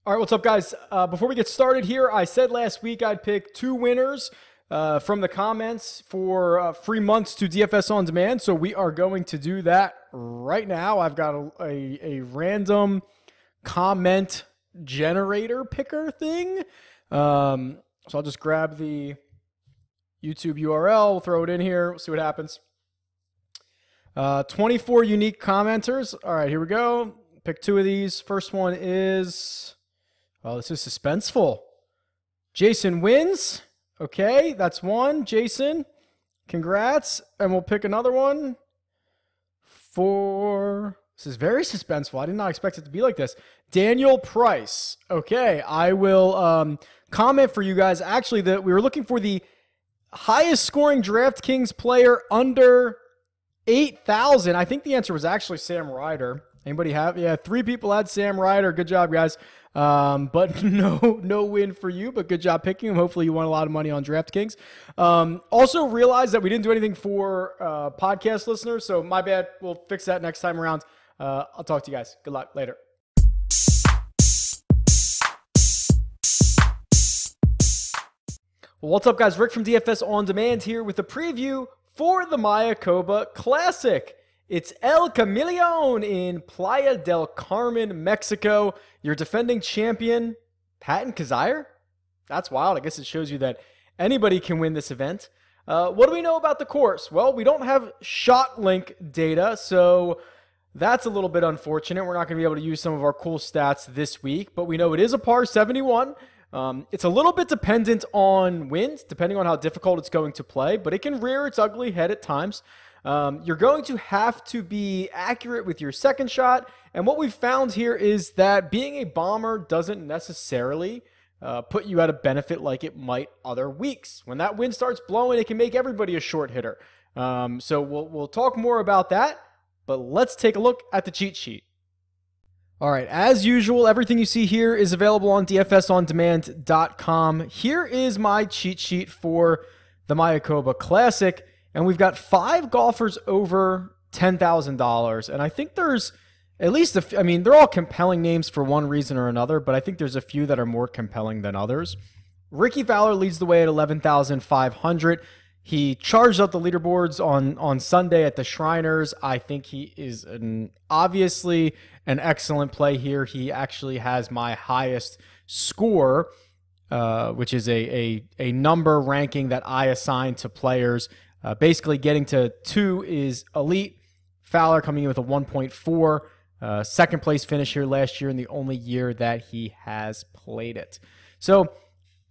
All right, what's up, guys? Before we get started here, I said last week I'd pick two winners from the comments for free months to DFS On Demand. So we are going to do that right now. I've got a random comment generator picker thing. So I'll just grab the YouTube URL, we'll throw it in here, we'll see what happens. 24 unique commenters. All right, here we go. Pick two of these. First one is... oh, this is suspenseful. Jason wins. Okay, that's one. Jason, congrats. And we'll pick another one for... this is very suspenseful. I did not expect it to be like this. Daniel Price. Okay, I will comment for you guys. Actually, we were looking for the highest scoring DraftKings player under 8,000. I think the answer was actually Sam Ryder. Anybody have? Yeah, 3 people had Sam Ryder. Good job, guys. But no win for you, but good job picking him. Hopefully you won a lot of money on DraftKings. Also realize that we didn't do anything for podcast listeners, so my bad. We'll fix that next time around. I'll talk to you guys. Good luck. Later. Well, what's up, guys? Rick from DFS On Demand here with a preview for the Mayakoba Classic. It's El Camaleon in Playa del Carmen, Mexico. Your defending champion, Patton Kizzire? That's wild. I guess it shows you that anybody can win this event. What do we know about the course? Well, we don't have ShotLink data, so that's a little bit unfortunate. We're not going to be able to use some of our cool stats this week, but we know it is a par 71. It's a little bit dependent on wind, depending on how difficult it's going to play, but it can rear its ugly head at times. You're going to have to be accurate with your second shot. And what we've found here is that being a bomber doesn't necessarily put you at a benefit like it might other weeks. When that wind starts blowing, it can make everybody a short hitter. So we'll talk more about that, but let's take a look at the cheat sheet. All right, as usual, everything you see here is available on dfsondemand.com. Here is my cheat sheet for the Mayakoba Classic. And we've got 5 golfers over $10,000. And I think there's at least, they're all compelling names for one reason or another, but I think there's a few that are more compelling than others. Ricky Fowler leads the way at 11,500. He charged up the leaderboards on Sunday at the Shriners. I think he is obviously an excellent play here. He actually has my highest score, which is a number ranking that I assign to players. Basically, getting to 2 is elite. Fowler coming in with a 1.4. Second place finish here last year, and the only year that he has played it. So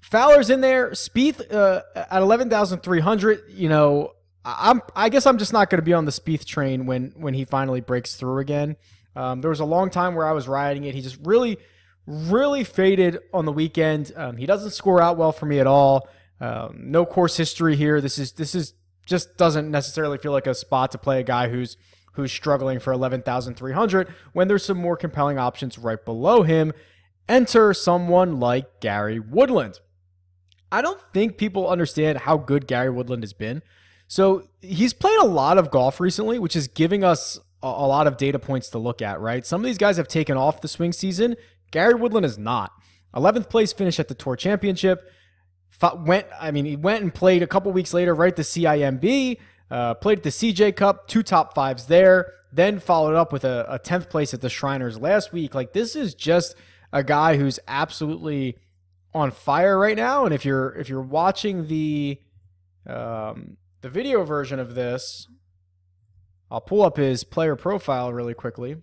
Fowler's in there. Spieth at 11,300. You know, I guess I'm just not going to be on the Spieth train when he finally breaks through again. There was a long time where I was riding it. He just really faded on the weekend. He doesn't score out well for me at all. No course history here. This is just doesn't necessarily feel like a spot to play a guy who's struggling for 11,300 when there's some more compelling options right below him. Enter someone like Gary Woodland. I don't think people understand how good Gary Woodland has been. So he's played a lot of golf recently, which is giving us a lot of data points to look at, right? Some of these guys have taken off the swing season. Gary Woodland is not. 11th place finish at the Tour Championship. He went and played a couple weeks later, right, the CIMB, played at the CJ Cup, 2 top 5s there, then followed up with a 10th place at the Shriners last week. Like, this is just a guy who's absolutely on fire right now. And if you're watching the video version of this, I'll pull up his player profile really quickly.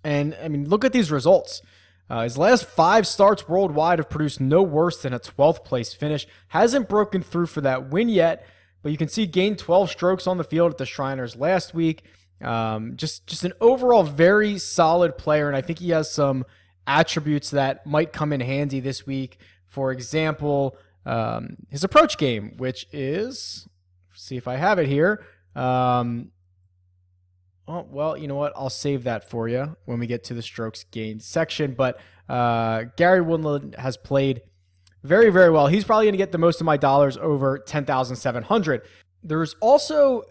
And look at these results. His last 5 starts worldwide have produced no worse than a 12th place finish. Hasn't broken through for that win yet, but you can see gained 12 strokes on the field at the Shriners last week. Just an overall very solid player, and I think he has some attributes that might come in handy this week. For example, his approach game, which is, see if I have it here. Oh, well, you know what? I'll save that for you when we get to the strokes gained section. But Gary Woodland has played very, very well. He's probably going to get the most of my dollars over 10,700. There's also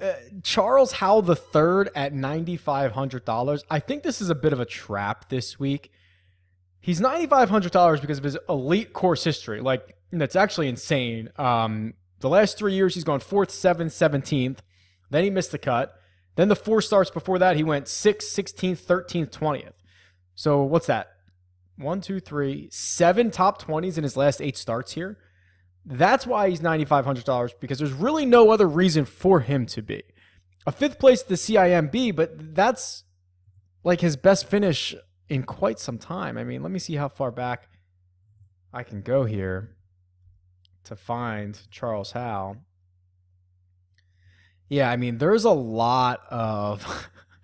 Charles Howell III at $9,500. I think this is a bit of a trap this week. He's $9,500 because of his elite course history. Like, that's actually insane. The last 3 years, he's gone 4th, 7th, 17th. Then he missed the cut. Then the 4 starts before that, he went 6th, 16th, 13th, 20th. So what's that? 1, 2, 3, 7 top 20s in his last 8 starts here. That's why he's $9,500, because there's really no other reason for him to be. A 5th place at the CIMB, but that's like his best finish in quite some time. I mean, let me see how far back I can go here to find Charles Howell. Yeah, I mean, there's a lot of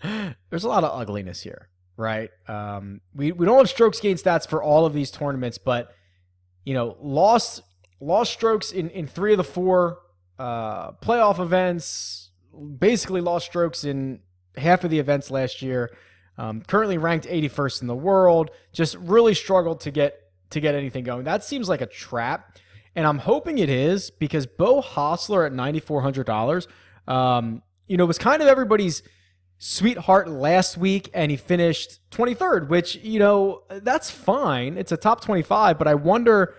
ugliness here, right? We don't have strokes gained stats for all of these tournaments, but lost strokes in 3 of the 4 playoff events. Basically, lost strokes in half of the events last year. Currently ranked 81st in the world. Just really struggled to get anything going. That seems like a trap. And I'm hoping it is, because Beau Hossler at $9,400, was kind of everybody's sweetheart last week, and he finished 23rd, which, that's fine. It's a top 25, but I wonder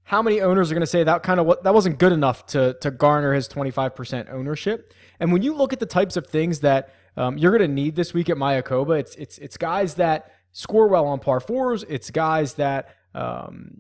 how many owners are going to say that wasn't good enough to garner his 25% ownership. And when you look at the types of things that you're going to need this week at Mayakoba, it's guys that score well on par 4s. It's guys that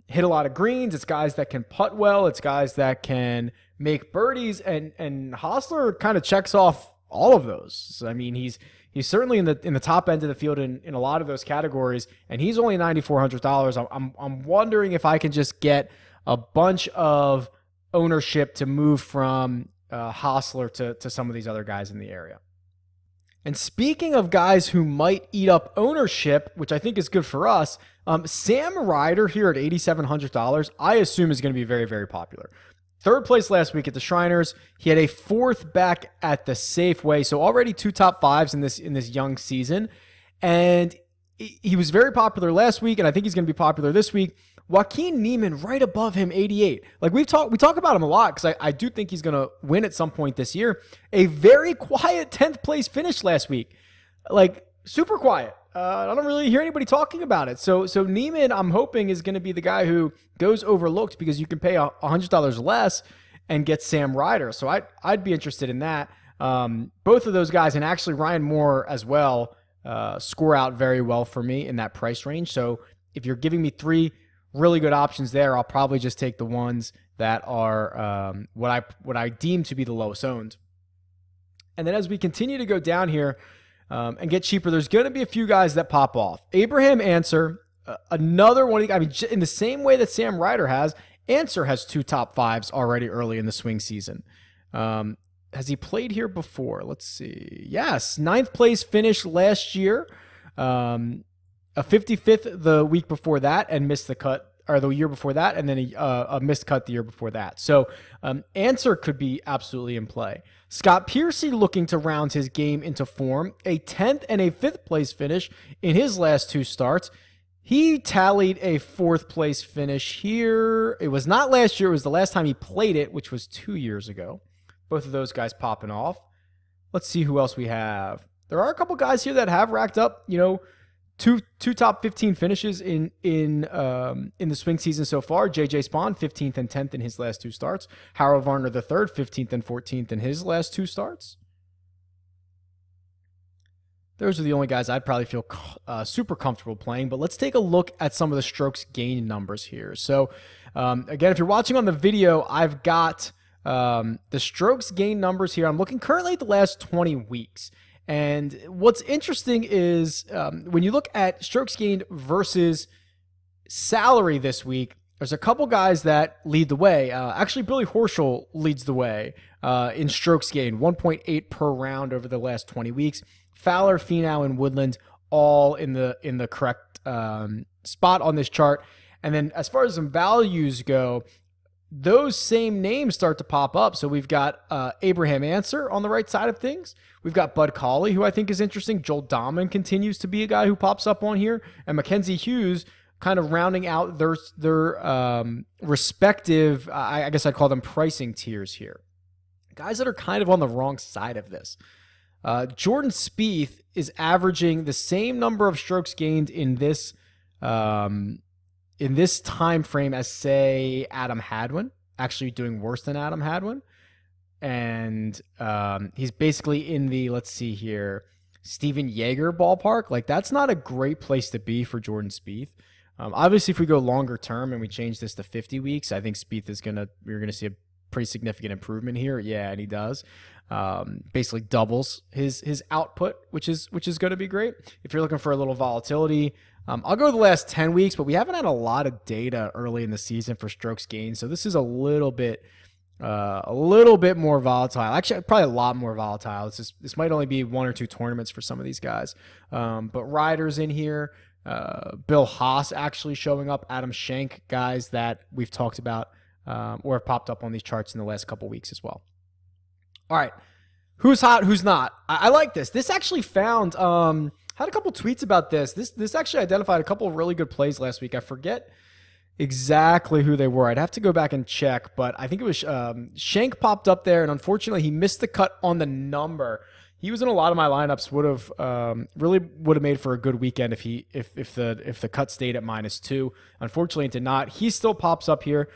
hit a lot of greens. It's guys that can putt well. It's guys that can make birdies. And Hossler kind of checks off all of those. So, I mean, he's certainly in the top end of the field in a lot of those categories, and he's only $9,400. I'm wondering if I can just get a bunch of ownership to move from Hossler to some of these other guys in the area. And speaking of guys who might eat up ownership, which I think is good for us, Sam Ryder here at $8,700, I assume is going to be very, very popular. 3rd place last week at the Shriners. He had a 4th back at the Safeway, so already 2 top 5s in this young season. And he was very popular last week, and I think he's going to be popular this week. Joaquin Nieman right above him, 88. Like we talk about him a lot, because I do think he's going to win at some point this year. A very quiet 10th place finish last week, like super quiet. I don't really hear anybody talking about it. So Nieman, I'm hoping, is going to be the guy who goes overlooked, because you can pay $100 less and get Sam Ryder. So I'd be interested in that. Both of those guys, and actually Ryan Moore as well, score out very well for me in that price range. So if you're giving me 3 really good options there, I'll probably just take the ones that are what I deem to be the lowest owned. And then as we continue to go down here and get cheaper, there's going to be a few guys that pop off. Abraham Answer, another one. I mean, in the same way that Sam Ryder has, Answer has 2 top 5s already early in the swing season. Has he played here before? Let's see. Yes, 9th place finish last year. A 55th the week before that, and missed the cut, or the year before that, and then a missed cut the year before that. So Answer could be absolutely in play. Scott Piercy looking to round his game into form. A 10th and a 5th place finish in his last 2 starts. He tallied a 4th place finish here. It was not last year. It was the last time he played it, which was 2 years ago. Both of those guys popping off. Let's see who else we have. There are a couple guys here that have racked up, two top 15 finishes in the swing season so far. JJ Spawn, 15th and 10th in his last 2 starts. Harold Varner III, 15th and 14th in his last 2 starts. Those are the only guys I'd probably feel super comfortable playing. But let's take a look at some of the strokes gained numbers here. So again, if you're watching on the video, I've got the strokes gained numbers here. I'm looking currently at the last 20 weeks. And what's interesting is when you look at strokes gained versus salary this week, there's a couple guys that lead the way. Actually, Billy Horschel leads the way in strokes gained, 1.8 per round over the last 20 weeks. Fowler, Finau, and Woodland all in the correct spot on this chart. And then as far as some values go, those same names start to pop up. So we've got Abraham Answer on the right side of things. We've got Bud Cauley, who I think is interesting. Joel Dahman continues to be a guy who pops up on here. And Mackenzie Hughes kind of rounding out their respective, I guess I'd call them pricing tiers here. Guys that are kind of on the wrong side of this. Jordan Spieth is averaging the same number of strokes gained in this in this time frame as, say, Adam Hadwin, actually doing worse than Adam Hadwin. And he's basically in the, let's see here, Steven Yeager ballpark. Like, that's not a great place to be for Jordan Spieth. Obviously, if we go longer term and we change this to 50 weeks, I think Spieth is you're gonna see a pretty significant improvement here. Yeah, and he does. Basically doubles his output, which is going to be great. If you're looking for a little volatility, I'll go the last 10 weeks, but we haven't had a lot of data early in the season for strokes gained, so this is a little bit more volatile. Actually, probably a lot more volatile. This might only be 1 or 2 tournaments for some of these guys. But Ryder's in here. Bill Haas actually showing up. Adam Schenk, guys that we've talked about or have popped up on these charts in the last couple weeks as well. All right. Who's hot, who's not? I like this. This actually found, had a couple tweets about this. This actually identified a couple of really good plays last week. I forget exactly who they were. I'd have to go back and check, but I think it was Schenk popped up there, and unfortunately he missed the cut on the number. He was in a lot of my lineups. Would have made for a good weekend if the cut stayed at -2. Unfortunately, it did not. He still pops up here.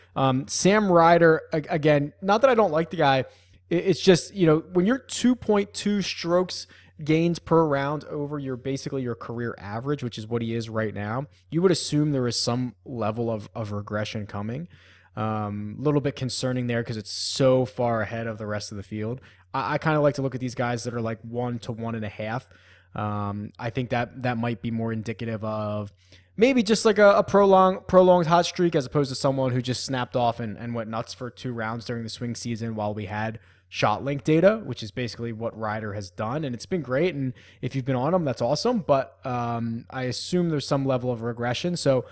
Sam Ryder, again, not that I don't like the guy. It's just, when you're 2.2 strokes gains per round over basically your career average, which is what he is right now, you would assume there is some level of regression coming. A little bit concerning there because it's so far ahead of the rest of the field. I kind of like to look at these guys that are like 1 to 1.5. I think that might be more indicative of maybe just like a prolonged hot streak, as opposed to someone who just snapped off and went nuts for 2 rounds during the swing season while we had ShotLink data, which is basically what Ryder has done, and it's been great. And if you've been on him, that's awesome. But I assume there's some level of regression. So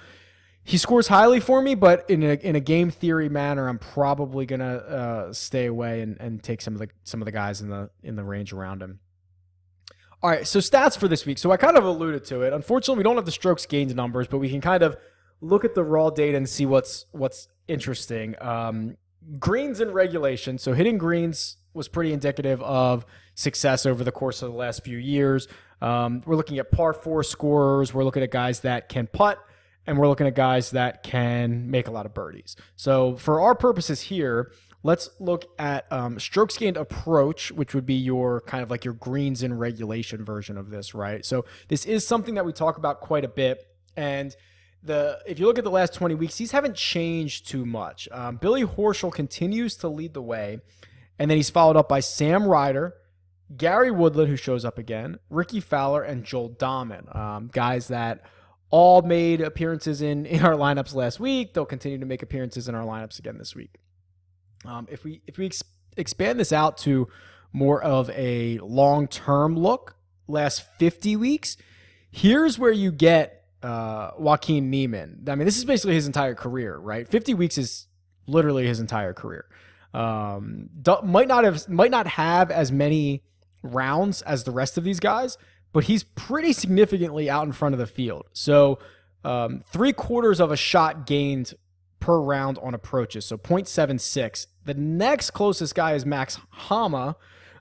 he scores highly for me, but in a game theory manner, I'm probably gonna stay away and take some of the guys in the range around him. All right, so stats for this week. So I kind of alluded to it. Unfortunately, we don't have the strokes gained numbers, but we can kind of look at the raw data and see what's interesting. Greens in regulation. So hitting greens was pretty indicative of success over the course of the last few years. We're looking at par 4 scorers. We're looking at guys that can putt, and we're looking at guys that can make a lot of birdies. So for our purposes here, let's look at strokes gained approach, which would be your kind of like your greens in regulation version of this, right? So this is something that we talk about quite a bit. And if you look at the last 20 weeks, these haven't changed too much. Billy Horschel continues to lead the way, and then he's followed up by Sam Ryder, Gary Woodland, who shows up again, Ricky Fowler, and Joel Dahman, guys that all made appearances in our lineups last week. They'll continue to make appearances in our lineups again this week. If we expand this out to more of a long-term look, last 50 weeks, here's where you get Joaquin Nieman. I mean, this is basically his entire career, right? 50 weeks is literally his entire career. Might not have as many rounds as the rest of these guys, but he's pretty significantly out in front of the field. So 3/4 of a shot gained per round on approaches, so 0.76. The next closest guy is Max Homa,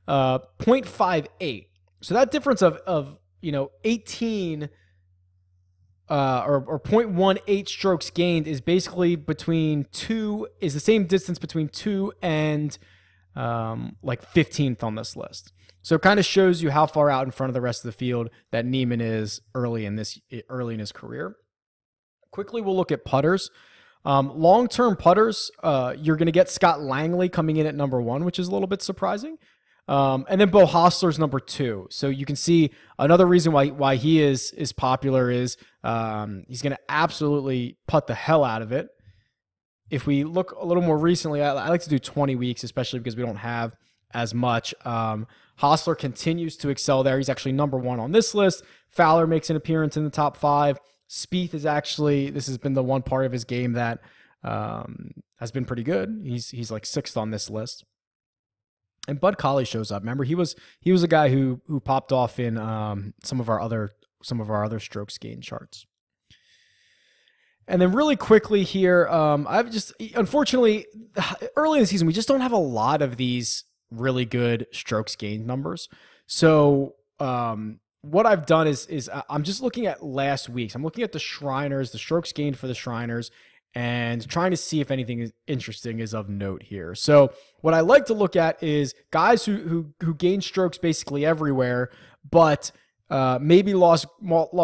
0.58. So that difference of 18 or 0.18 strokes gained is basically the same distance between 2 and like 15th on this list. So it kind of shows you how far out in front of the rest of the field that Nieman is early in his career. Quickly, we'll look at putters. Long-term putters, you're going to get Scott Langley coming in at number 1, which is a little bit surprising. And then Bo Hostler's number 2. So you can see another reason why he is popular is he's going to absolutely putt the hell out of it. If we look a little more recently, I like to do 20 weeks, especially because we don't have as much. Hostler continues to excel there. He's actually number 1 on this list. Fowler makes an appearance in the top 5. Spieth this has been the one part of his game that has been pretty good. He's like 6th on this list. And Bud Colley shows up. Remember, he was a guy who popped off in some of our other strokes gain charts. And then really quickly here, unfortunately, early in the season, we just don't have a lot of these really good strokes gained numbers. So what I've done is I'm just looking at last week's. I'm looking at the Shriners, the strokes gained for the Shriners, and trying to see if anything interesting is of note here. So what I like to look at is guys who gain strokes basically everywhere, but maybe lost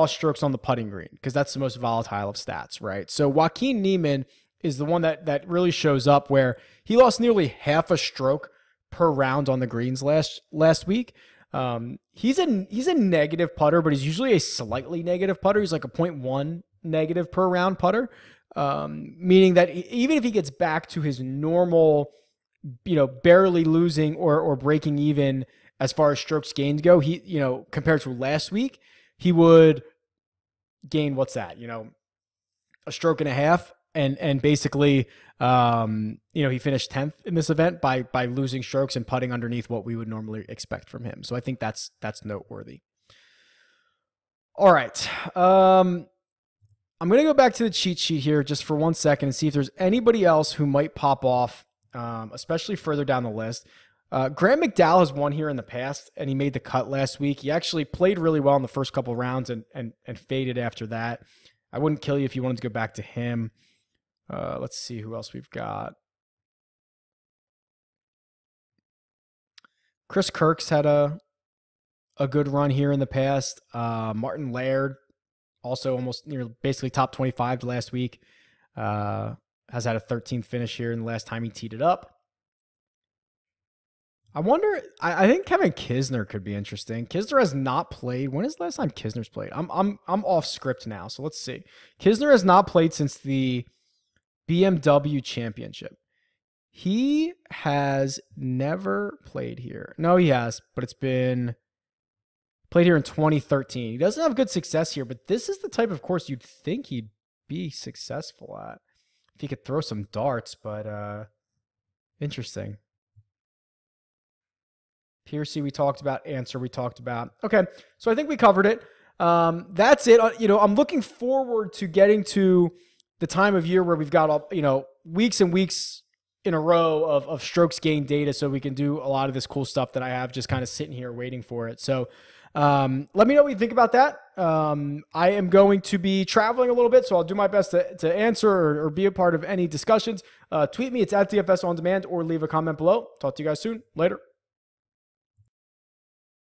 strokes on the putting green, because that's the most volatile of stats, right? So Joaquin Nieman is the one that really shows up, where he lost nearly half a stroke per round on the greens last week. He's a negative putter, but he's usually a slightly negative putter. He's like a 0.1 negative per round putter, meaning that even if he gets back to his normal, barely losing or breaking even as far as strokes gained go, he, compared to last week, he would gain, what's that? A stroke and a half. And basically, he finished 10th in this event by losing strokes and putting underneath what we would normally expect from him. So I think that's noteworthy. All right. I'm going to go back to the cheat sheet here just for 1 second and see if there's anybody else who might pop off, especially further down the list. Graham McDowell has won here in the past, and he made the cut last week. He actually played really well in the first couple rounds and faded after that. I wouldn't kill you if you wanted to go back to him. Let's see who else we've got. Chris Kirk's had a good run here in the past. Martin Laird, also almost basically top 25 last week, has had a 13th finish here in the last time he teed it up. I wonder, I think Kevin Kisner could be interesting. Kisner has not played. When is the last time Kisner's played? I'm off script now, so let's see. Kisner has not played since the BMW Championship. He has never played here. No, he has, but it's been played here in 2013. He doesn't have good success here, but this is the type of course you'd think he'd be successful at if he could throw some darts, but interesting. Piercy we talked about, Answer we talked about. Okay, so I think we covered it. That's it. I'm looking forward to getting to the time of year where we've got, weeks and weeks in a row of strokes gained data, so we can do a lot of this cool stuff that I have just kind of sitting here waiting for it. So let me know what you think about that. I am going to be traveling a little bit, so I'll do my best to answer or be a part of any discussions. Tweet me, it's @DFS On Demand, or leave a comment below. Talk to you guys soon. Later.